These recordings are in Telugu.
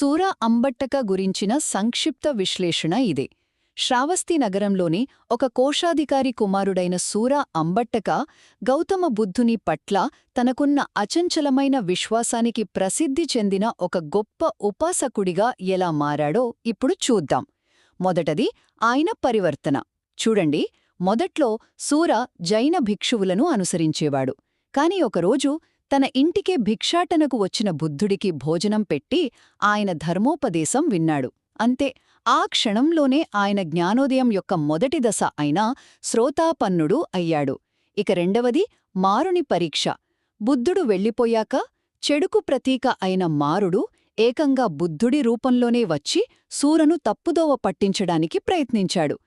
సూర అంబట్టక గురించిన సంక్షిప్త విశ్లేషణ ఇదే. శ్రావస్తి నగరంలోని ఒక కోశాధికారి కుమారుడైన సూర అంబట్టక గౌతమ బుద్ధుని పట్ల తనకున్న అచంచలమైన విశ్వాసానికి ప్రసిద్ధి చెందిన ఒక గొప్ప ఉపాసకుడిగా ఎలా మారాడో ఇప్పుడు చూద్దాం. మొదటది ఆయన పరివర్తన. చూడండి, మొదట్లో సూర జైన భిక్షువులను అనుసరించేవాడు. కాని ఒకరోజు తన ఇంటికే భిక్షాటనకు వచ్చిన బుద్ధుడికి భోజనం పెట్టి ఆయన ధర్మోపదేశం విన్నాడు. అంతే, ఆ క్షణంలోనే ఆయన జ్ఞానోదయం యొక్క మొదటి దశ అయిన శ్రోతాపన్నుడు అయ్యాడు. ఇక రెండవది మారుని పరీక్ష. బుద్ధుడు వెళ్ళిపోయాక చెడుకు ప్రతీక అయిన మారుడు ఏకంగా బుద్ధుడి రూపంలోనే వచ్చి సూరను తప్పుదోవ పట్టించడానికి ప్రయత్నించాడు.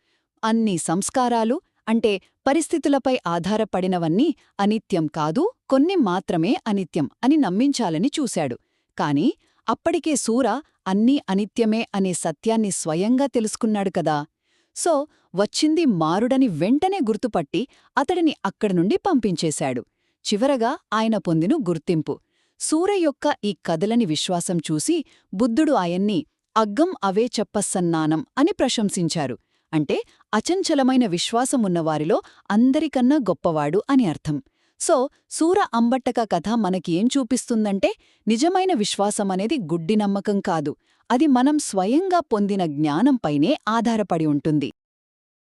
అన్ని సంస్కారాలు అంటే పరిస్థితులపై ఆధారపడినవన్నీ అనిత్యం కాదు, కొన్ని మాత్రమే అనిత్యం అని నమ్మించాలని చూశాడు. కాని అప్పటికే సూర అన్నీ అనిత్యమే అనే సత్యాన్ని స్వయంగా తెలుసుకున్నాడు కదా. సో వచ్చింది మారుడని వెంటనే గుర్తుపట్టి అతడిని అక్కడినుండి పంపించేశాడు. చివరగా ఆయన పొందిన గుర్తింపు. సూర యొక్క ఈ కదలని విశ్వాసం చూసి బుద్ధుడు ఆయన్ని అగ్గం అవే చెప్పస్సన్నానం అని ప్రశంసించారు. అంటే అచంచలమైన విశ్వాసమున్నవారిలో అందరికన్నా గొప్పవాడు అని అర్థం. సో సూర అంబట్టక కథ మనకి ఏం చూపిస్తుందంటే, నిజమైన విశ్వాసమనేది గుడ్డి నమ్మకం కాదు, అది మనం స్వయంగా పొందిన జ్ఞానంపైనే ఆధారపడి ఉంటుంది.